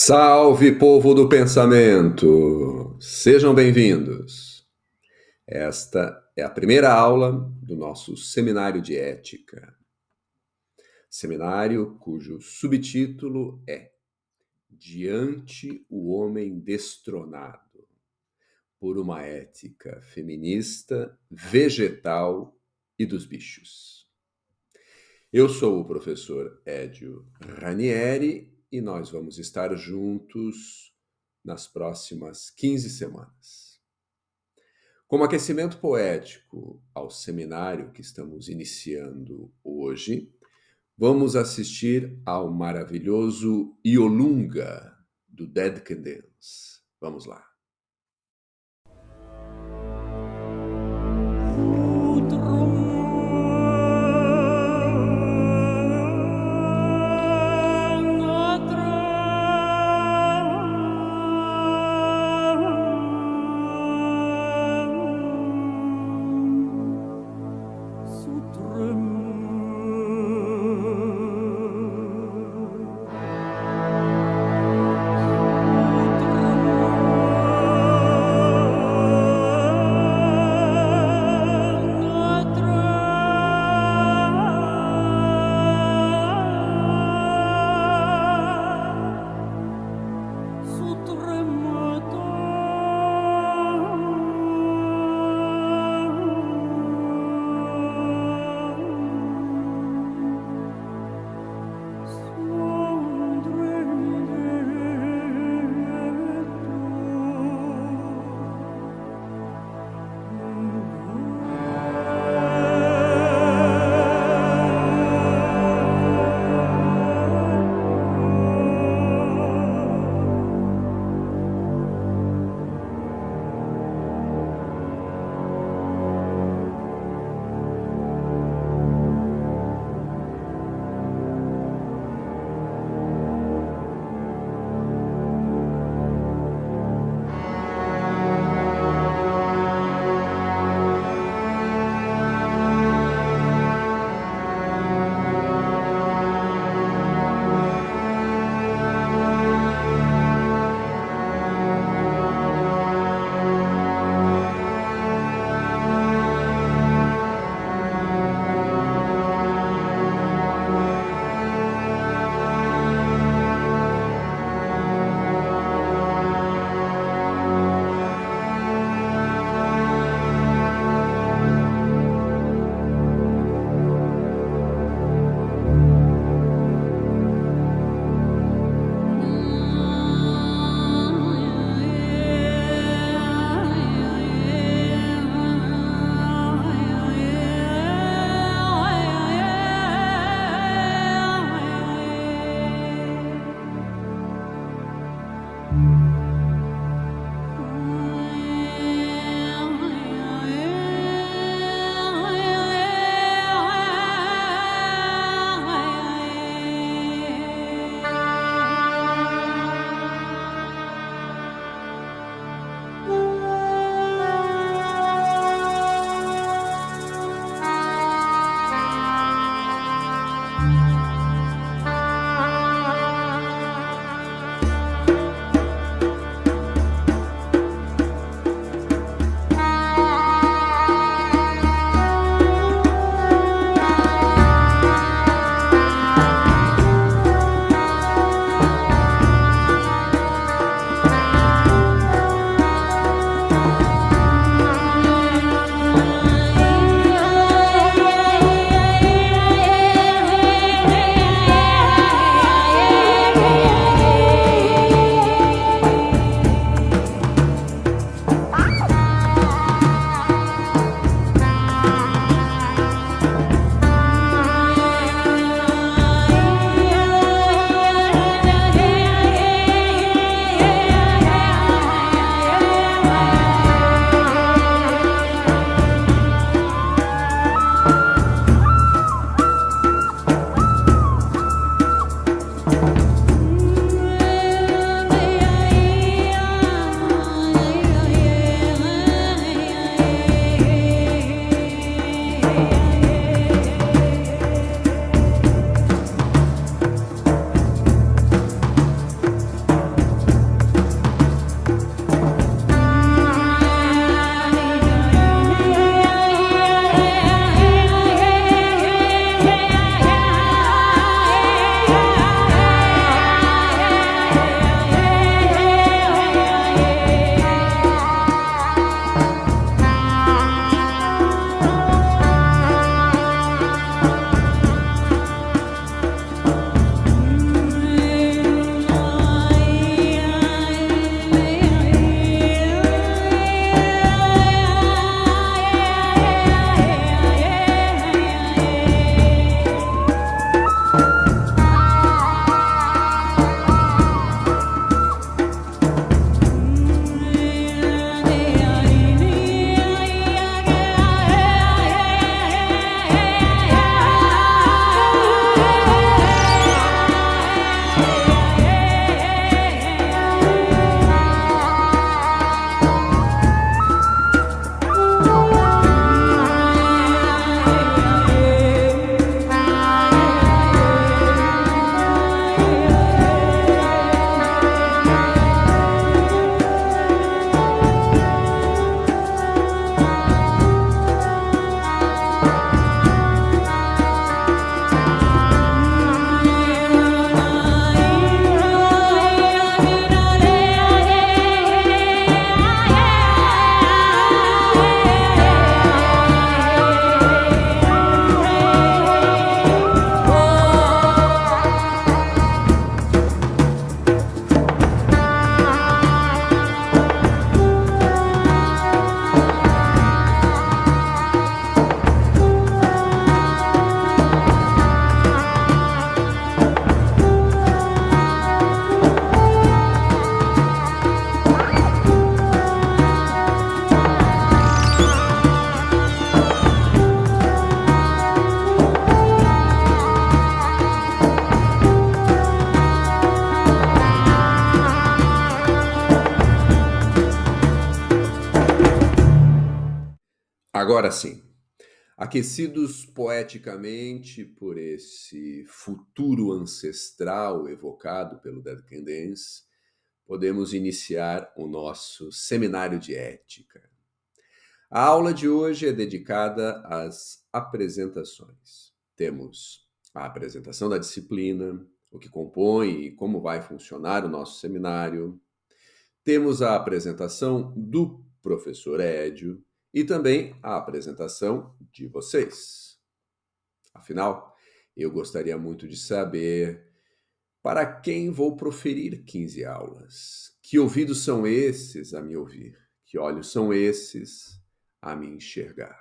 Salve, povo do pensamento! Sejam bem-vindos. Esta é a primeira aula do nosso seminário de ética. Seminário cujo subtítulo é Diante o Homem Destronado, por uma ética feminista, vegetal e dos bichos. Eu sou o professor Edio Ranieri e nós vamos estar juntos nas próximas 15 semanas. Como aquecimento poético ao seminário que estamos iniciando hoje, vamos assistir ao maravilhoso Iolunga, do Dead Can Dance. Vamos lá. Agora sim, aquecidos poeticamente por esse futuro ancestral evocado pelo Dead Can Dance, podemos iniciar o nosso seminário de ética. A aula de hoje é dedicada às apresentações. Temos a apresentação da disciplina, o que compõe e como vai funcionar o nosso seminário. Temos a apresentação do professor Edio e também a apresentação de vocês. Afinal, eu gostaria muito de saber para quem vou proferir 15 aulas. Que ouvidos são esses a me ouvir? Que olhos são esses a me enxergar?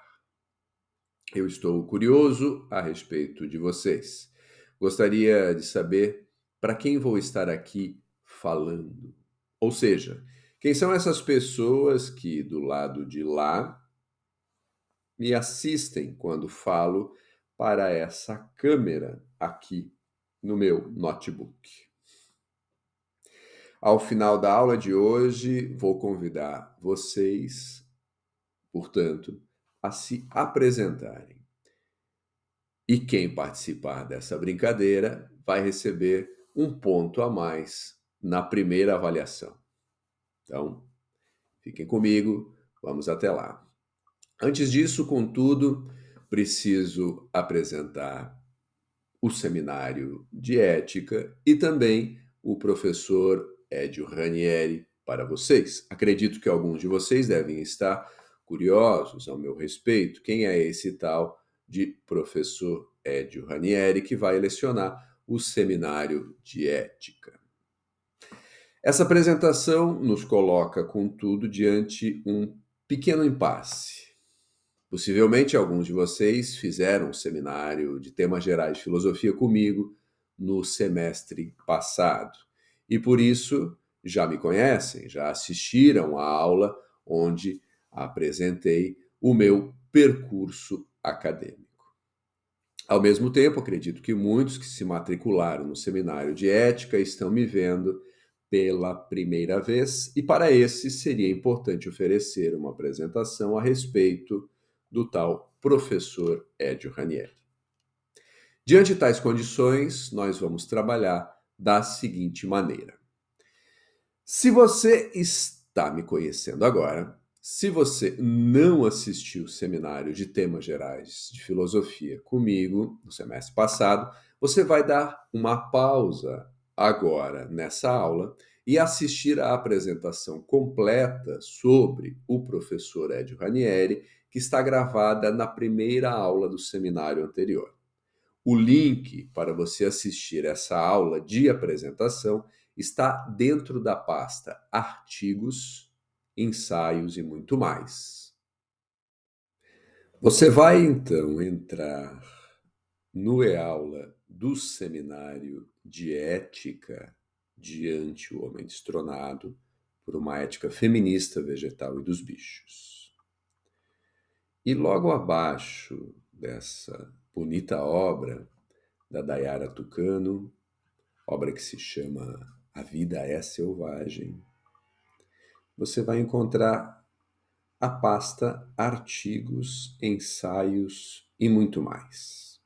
Eu estou curioso a respeito de vocês. Gostaria de saber para quem vou estar aqui falando. Ou seja, quem são essas pessoas que do lado de lá me assistem quando falo para essa câmera aqui no meu notebook. Ao final da aula de hoje, vou convidar vocês, portanto, a se apresentarem. E quem participar dessa brincadeira vai receber um ponto a mais na primeira avaliação. Então, fiquem comigo, vamos até lá. Antes disso, contudo, preciso apresentar o seminário de ética e também o professor Edio Ranieri para vocês. Acredito que alguns de vocês devem estar curiosos ao meu respeito. Quem é esse tal de professor Edio Ranieri que vai lecionar o seminário de ética? Essa apresentação nos coloca, contudo, diante um pequeno impasse. Possivelmente alguns de vocês fizeram um seminário de temas gerais de filosofia comigo no semestre passado. E por isso já me conhecem, já assistiram à aula onde apresentei o meu percurso acadêmico. Ao mesmo tempo, acredito que muitos que se matricularam no seminário de ética estão me vendo pela primeira vez, e para esses seria importante oferecer uma apresentação a respeito do tal professor Edio Ranieri. Diante de tais condições, nós vamos trabalhar da seguinte maneira. Se você está me conhecendo agora, se você não assistiu o seminário de temas gerais de filosofia comigo no semestre passado, você vai dar uma pausa agora nessa aula e assistir à apresentação completa sobre o professor Edio Ranieri, que está gravada na primeira aula do seminário anterior. O link para você assistir essa aula de apresentação está dentro da pasta Artigos, Ensaios e muito mais. Você vai então entrar no e-aula do seminário de ética diante o homem destronado por uma ética feminista, vegetal e dos bichos. E logo abaixo dessa bonita obra da Dayara Tucano, obra que se chama A Vida é Selvagem, você vai encontrar a pasta Artigos, Ensaios e muito mais.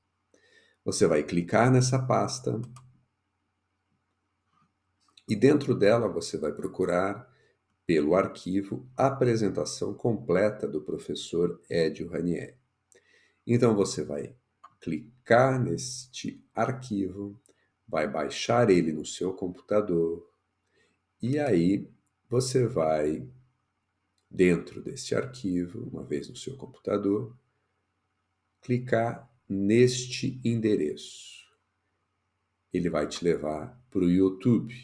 Você vai clicar nessa pasta e dentro dela você vai procurar pelo arquivo Apresentação Completa do professor Edio Ranieri. Então você vai clicar neste arquivo, vai baixar ele no seu computador e aí você vai, dentro deste arquivo, uma vez no seu computador, clicar neste endereço. Ele vai te levar para o YouTube.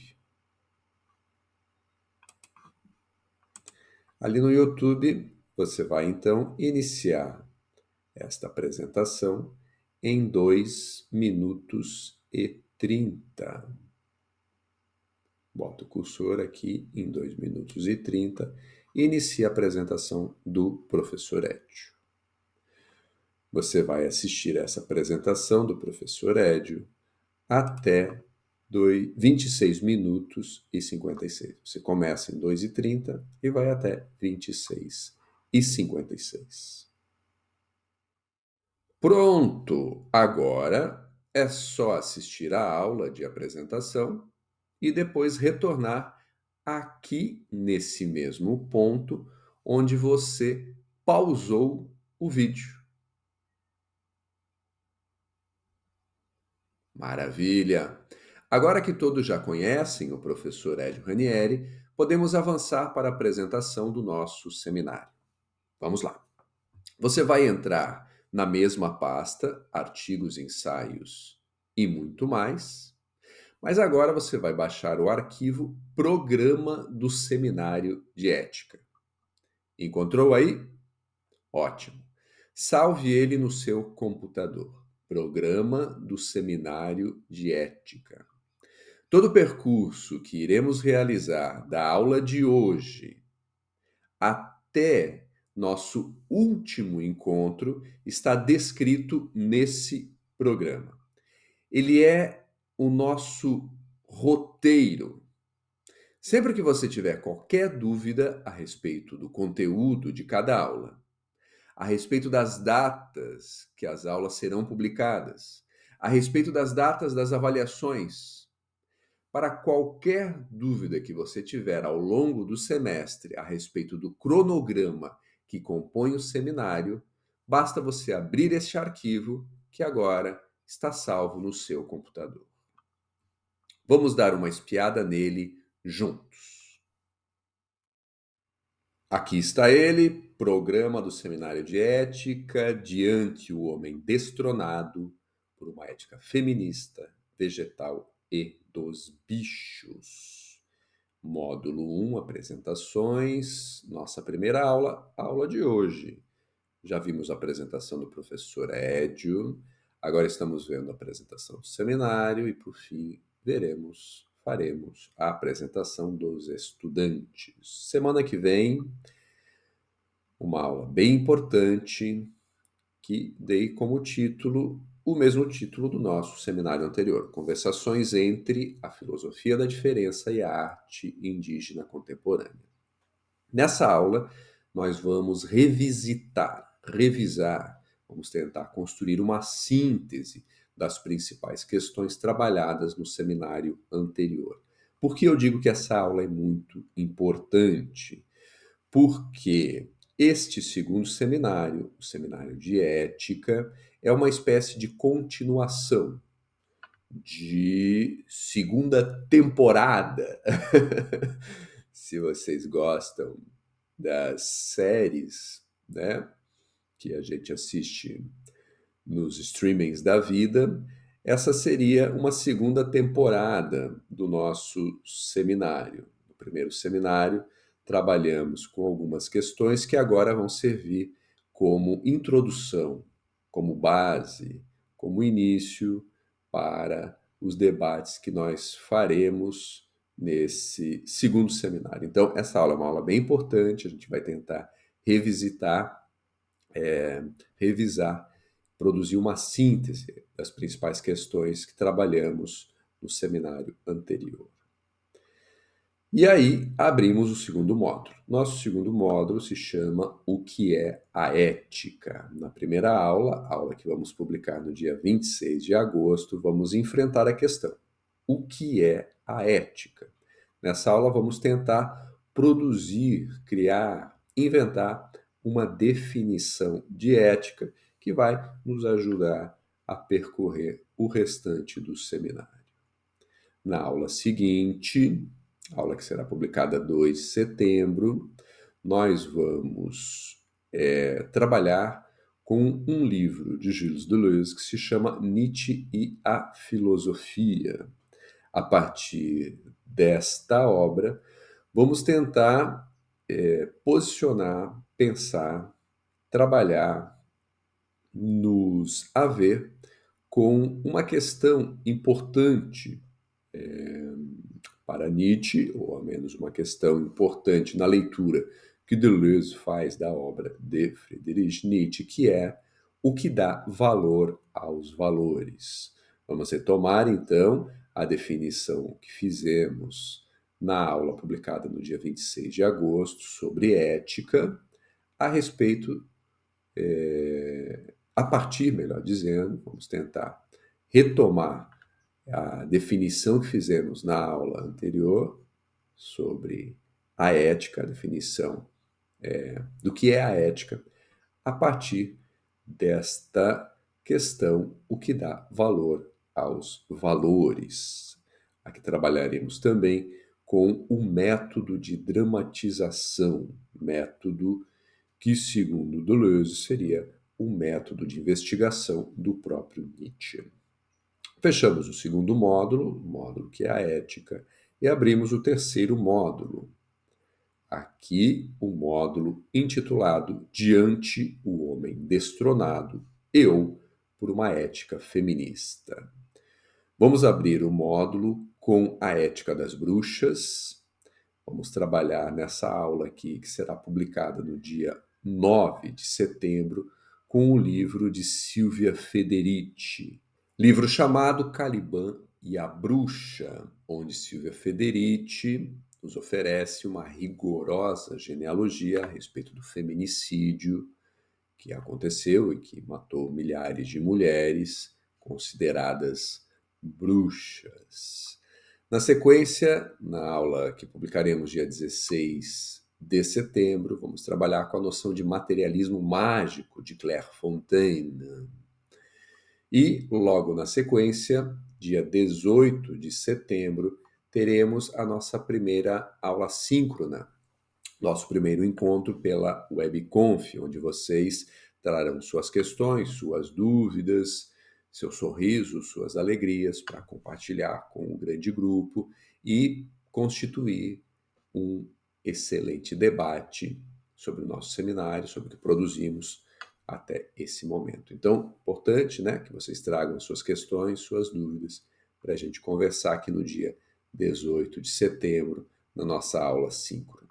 Ali no YouTube, você vai então iniciar esta apresentação em 2 minutos e 30. Bota o cursor aqui em 2 minutos e 30 e inicia a apresentação do professor Edio. Você vai assistir essa apresentação do professor Edio até 26 minutos e 56. Você começa em 2 e 30 e vai até 26 e 56. Pronto! Agora é só assistir a aula de apresentação e depois retornar aqui nesse mesmo ponto onde você pausou o vídeo. Maravilha! Agora que todos já conhecem o professor Hélio Ranieri, podemos avançar para a apresentação do nosso seminário. Vamos lá. Você vai entrar na mesma pasta, artigos, ensaios e muito mais, mas agora você vai baixar o arquivo Programa do Seminário de Ética. Encontrou aí? Ótimo. Salve ele no seu computador. Programa do Seminário de Ética. Todo o percurso que iremos realizar da aula de hoje até nosso último encontro está descrito nesse programa. Ele é o nosso roteiro. Sempre que você tiver qualquer dúvida a respeito do conteúdo de cada aula, a respeito das datas que as aulas serão publicadas, a respeito das datas das avaliações, para qualquer dúvida que você tiver ao longo do semestre a respeito do cronograma que compõe o seminário, basta você abrir este arquivo que agora está salvo no seu computador. Vamos dar uma espiada nele juntos. Aqui está ele, programa do Seminário de Ética, diante o homem destronado por uma ética feminista, vegetal e dos bichos. Módulo 1, apresentações, nossa primeira aula, aula de hoje. Já vimos a apresentação do professor Edio, agora estamos vendo a apresentação do seminário e, por fim, faremos a apresentação dos estudantes. Semana que vem, uma aula bem importante que dei como título o mesmo título do nosso seminário anterior, Conversações entre a Filosofia da Diferença e a Arte Indígena Contemporânea. Nessa aula, nós vamos revisar, vamos tentar construir uma síntese das principais questões trabalhadas no seminário anterior. Por que eu digo que essa aula é muito importante? Porque este segundo seminário, o seminário de ética, é uma espécie de continuação de segunda temporada. Se vocês gostam das séries, né, que a gente assiste nos streamings da vida, essa seria uma segunda temporada do nosso seminário. No primeiro seminário, trabalhamos com algumas questões que agora vão servir como introdução, como base, como início para os debates que nós faremos nesse segundo seminário. Então, essa aula é uma aula bem importante, a gente vai tentar revisitar, revisar, produzir uma síntese das principais questões que trabalhamos no seminário anterior. E aí, abrimos o segundo módulo. Nosso segundo módulo se chama O que é a ética? Na primeira aula, a aula que vamos publicar no dia 26 de agosto, vamos enfrentar a questão: o que é a ética? Nessa aula, vamos tentar produzir, criar, inventar uma definição de ética que vai nos ajudar a percorrer o restante do seminário. Na aula seguinte, aula que será publicada 2 de setembro, nós vamos trabalhar com um livro de Gilles Deleuze que se chama Nietzsche e a Filosofia. A partir desta obra, vamos tentar posicionar, pensar, trabalhar, nos haver com uma questão importante para Nietzsche, ou ao menos uma questão importante na leitura que Deleuze faz da obra de Friedrich Nietzsche, que é o que dá valor aos valores. Vamos retomar, então, a definição que fizemos na aula publicada no dia 26 de agosto sobre ética, a respeito a partir, melhor dizendo, vamos tentar retomar a definição que fizemos na aula anterior sobre a ética, a definição do que é a ética, a partir desta questão, o que dá valor aos valores. Aqui trabalharemos também com o método de dramatização, método que, segundo Deleuze, seria o método de investigação do próprio Nietzsche. Fechamos o segundo módulo, o módulo que é a ética, e abrimos o terceiro módulo. Aqui, o módulo intitulado Diante o Homem Destronado, Eu, por uma Ética Feminista. Vamos abrir o módulo com a Ética das Bruxas. Vamos trabalhar nessa aula aqui, que será publicada no dia 9 de setembro, com o livro de Silvia Federici. Livro chamado Caliban e a Bruxa, onde Silvia Federici nos oferece uma rigorosa genealogia a respeito do feminicídio que aconteceu e que matou milhares de mulheres consideradas bruxas. Na sequência, na aula que publicaremos dia 16 de setembro, vamos trabalhar com a noção de materialismo mágico de Claire Fontaine. E, logo na sequência, dia 18 de setembro, teremos a nossa primeira aula síncrona, nosso primeiro encontro pela WebConf, onde vocês trarão suas questões, suas dúvidas, seus sorrisos, suas alegrias para compartilhar com o grande grupo e constituir um excelente debate sobre o nosso seminário, sobre o que produzimos até esse momento. Então, importante, né, que vocês tragam suas questões, suas dúvidas, para a gente conversar aqui no dia 18 de setembro, na nossa aula síncrona.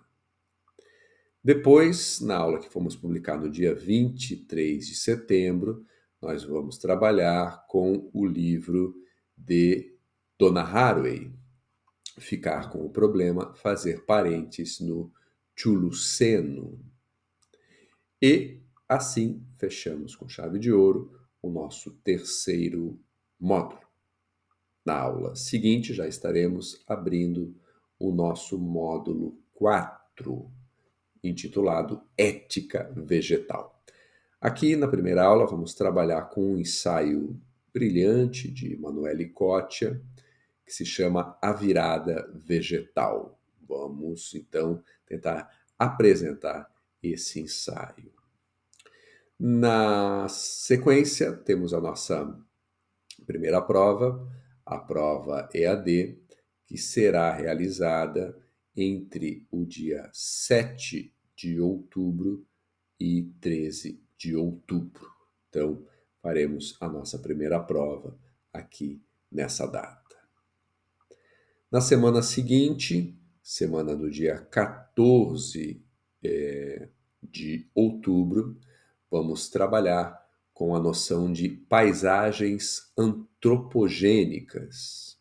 Depois, na aula que fomos publicar no dia 23 de setembro, nós vamos trabalhar com o livro de Donna Haraway, Ficar com o Problema, Fazer Parentes no Chuluceno. E assim fechamos com chave de ouro o nosso terceiro módulo. Na aula seguinte já estaremos abrindo o nosso módulo 4, intitulado Ética Vegetal. Aqui na primeira aula vamos trabalhar com um ensaio brilhante de Manuele Cottia, que se chama A Virada Vegetal. Vamos então tentar apresentar esse ensaio. Na sequência, temos a nossa primeira prova, a prova EAD, que será realizada entre o dia 7 de outubro e 13 de outubro. Então, faremos a nossa primeira prova aqui nessa data. Na semana seguinte, semana do dia 14 de outubro, vamos trabalhar com a noção de paisagens antropogênicas,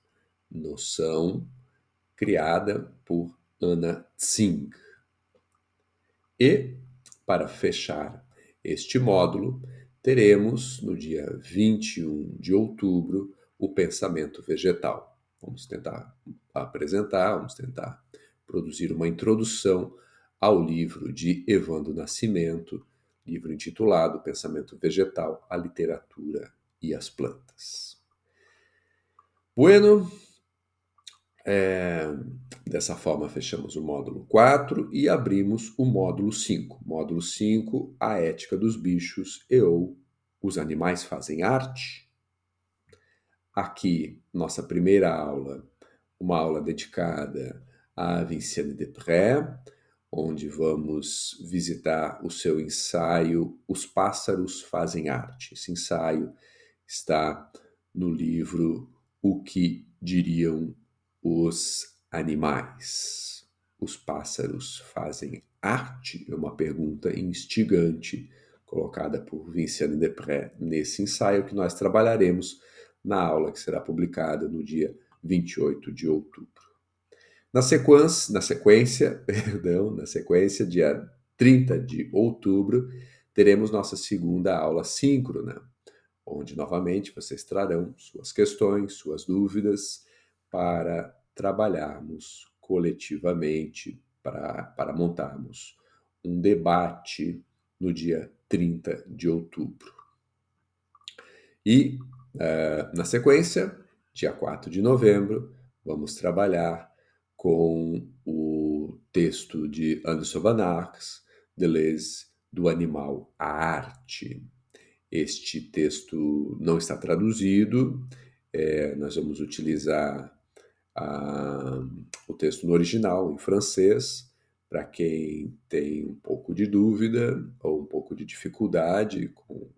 noção criada por Anna Tsing. E, para fechar este módulo, teremos no dia 21 de outubro o pensamento vegetal. Vamos tentar apresentar, vamos tentar produzir uma introdução ao livro de Evandro Nascimento, livro intitulado Pensamento Vegetal, a Literatura e as Plantas. Bueno, dessa forma fechamos o módulo 4 e abrimos o módulo 5. Módulo 5, a ética dos bichos e ou os animais fazem arte. Aqui, nossa primeira aula, uma aula dedicada a Vinciane Desprez, onde vamos visitar o seu ensaio Os Pássaros Fazem Arte. Esse ensaio está no livro O que Diriam os Animais. Os pássaros fazem arte? É uma pergunta instigante colocada por Vinciane Desprez nesse ensaio que nós trabalharemos na aula que será publicada no dia 28 de outubro. Na sequência, dia 30 de outubro, teremos nossa segunda aula síncrona, onde novamente vocês trarão suas questões, suas dúvidas, para trabalharmos coletivamente, para montarmos um debate no dia 30 de outubro. E, na sequência, dia 4 de novembro, vamos trabalhar com o texto de Anderson Van Arx, Deleuze, do Animal à Arte. Este texto não está traduzido, nós vamos utilizar o texto no original, em francês, para quem tem um pouco de dúvida ou um pouco de dificuldade com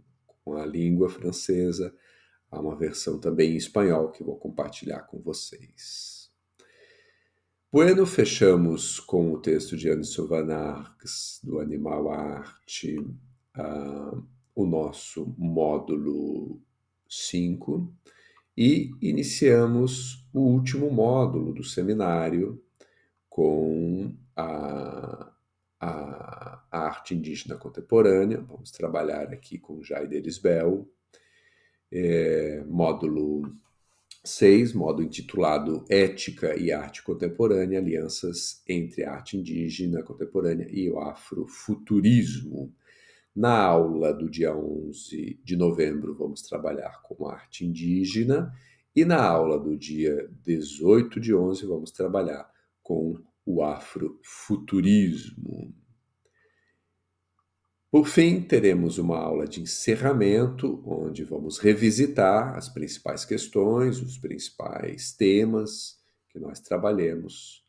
a língua francesa. Há uma versão também em espanhol que vou compartilhar com vocês. Bueno, fechamos com o texto de Anderson Van Arx, do Animal à Arte, o nosso módulo 5, e iniciamos o último módulo do seminário com a arte indígena contemporânea. Vamos trabalhar aqui com Jaider Isbel, módulo 6, módulo intitulado Ética e Arte Contemporânea, alianças entre a arte indígena contemporânea e o afrofuturismo. Na aula do dia 11 de novembro, vamos trabalhar com arte indígena, e na aula do dia 18 de 11, vamos trabalhar com o afrofuturismo. Por fim, teremos uma aula de encerramento, onde vamos revisitar as principais questões, os principais temas que nós trabalhemos,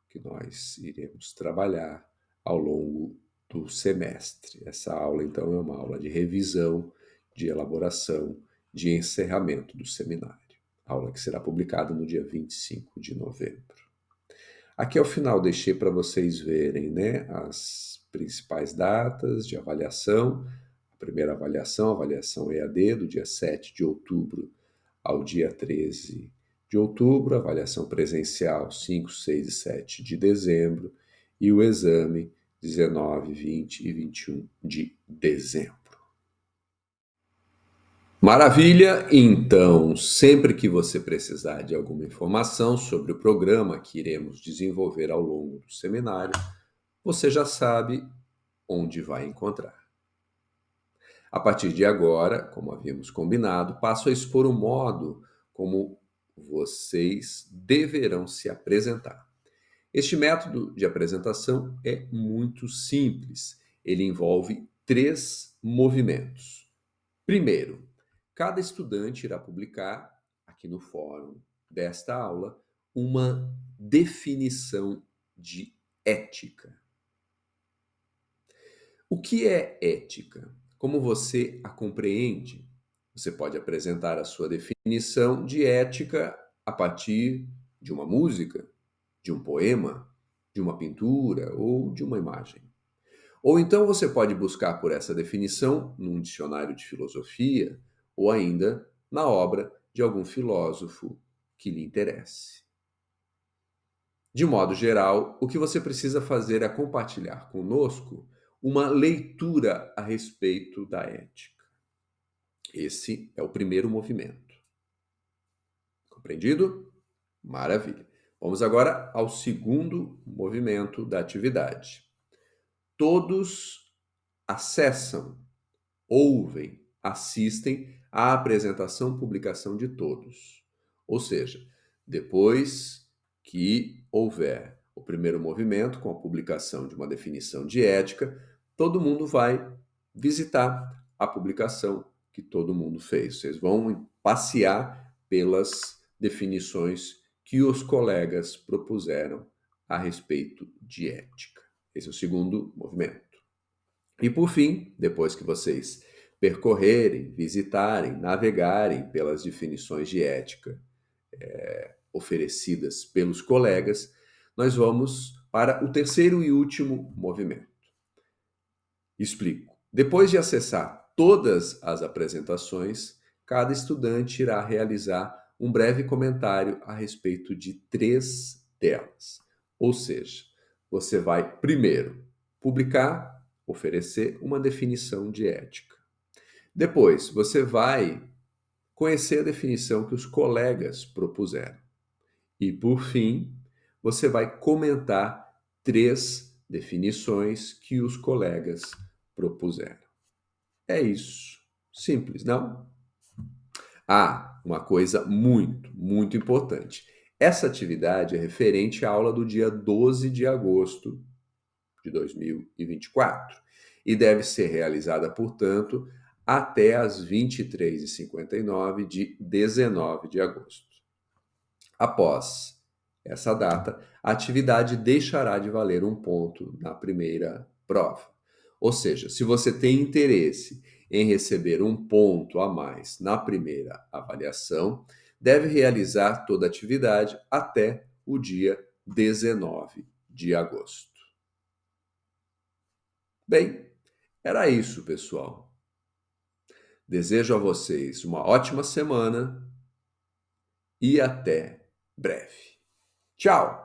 que nós iremos trabalhar ao longo do semestre. Essa aula, então, é uma aula de revisão, de elaboração, de encerramento do seminário. Aula que será publicada no dia 25 de novembro. Aqui ao final deixei para vocês verem, né, as principais datas de avaliação. A primeira avaliação, avaliação EAD, do dia 7 de outubro ao dia 13 de outubro, avaliação presencial 5, 6 e 7 de dezembro, e o exame 19, 20 e 21 de dezembro. Maravilha! Então, sempre que você precisar de alguma informação sobre o programa que iremos desenvolver ao longo do seminário, você já sabe onde vai encontrar. A partir de agora, como havíamos combinado, passo a expor o modo como vocês deverão se apresentar. Este método de apresentação é muito simples. Ele envolve 3 movimentos. Primeiro, cada estudante irá publicar, aqui no fórum desta aula, uma definição de ética. O que é ética? Como você a compreende? Você pode apresentar a sua definição de ética a partir de uma música, de um poema, de uma pintura ou de uma imagem. Ou então você pode buscar por essa definição num dicionário de filosofia ou ainda na obra de algum filósofo que lhe interesse. De modo geral, o que você precisa fazer é compartilhar conosco uma leitura a respeito da ética. Esse é o primeiro movimento. Compreendido? Maravilha. Vamos agora ao segundo movimento da atividade. Todos acessam, ouvem, assistem à apresentação, publicação de todos. Ou seja, depois que houver o primeiro movimento, com a publicação de uma definição de ética, todo mundo vai visitar a publicação que todo mundo fez. Vocês vão passear pelas definições que os colegas propuseram a respeito de ética. Esse é o segundo movimento. E por fim, depois que vocês percorrerem, visitarem, navegarem pelas definições de ética oferecidas pelos colegas, nós vamos para o terceiro e último movimento. Explico. Depois de acessar todas as apresentações, cada estudante irá realizar um breve comentário a respeito de 3 delas. Ou seja, você vai primeiro publicar oferecer uma definição de ética. Depois, você vai conhecer a definição que os colegas propuseram. E, por fim, você vai comentar 3 definições que os colegas propuseram. É isso. Simples, não? Ah, uma coisa muito importante. Essa atividade é referente à aula do dia 12 de agosto de 2024 e deve ser realizada, portanto, até às 23h59 de 19 de agosto. Após essa data, a atividade deixará de valer um ponto na primeira prova. Ou seja, se você tem interesse em receber um ponto a mais na primeira avaliação, deve realizar toda a atividade até o dia 19 de agosto. Bem, era isso, pessoal. Desejo a vocês uma ótima semana e até breve. Tchau!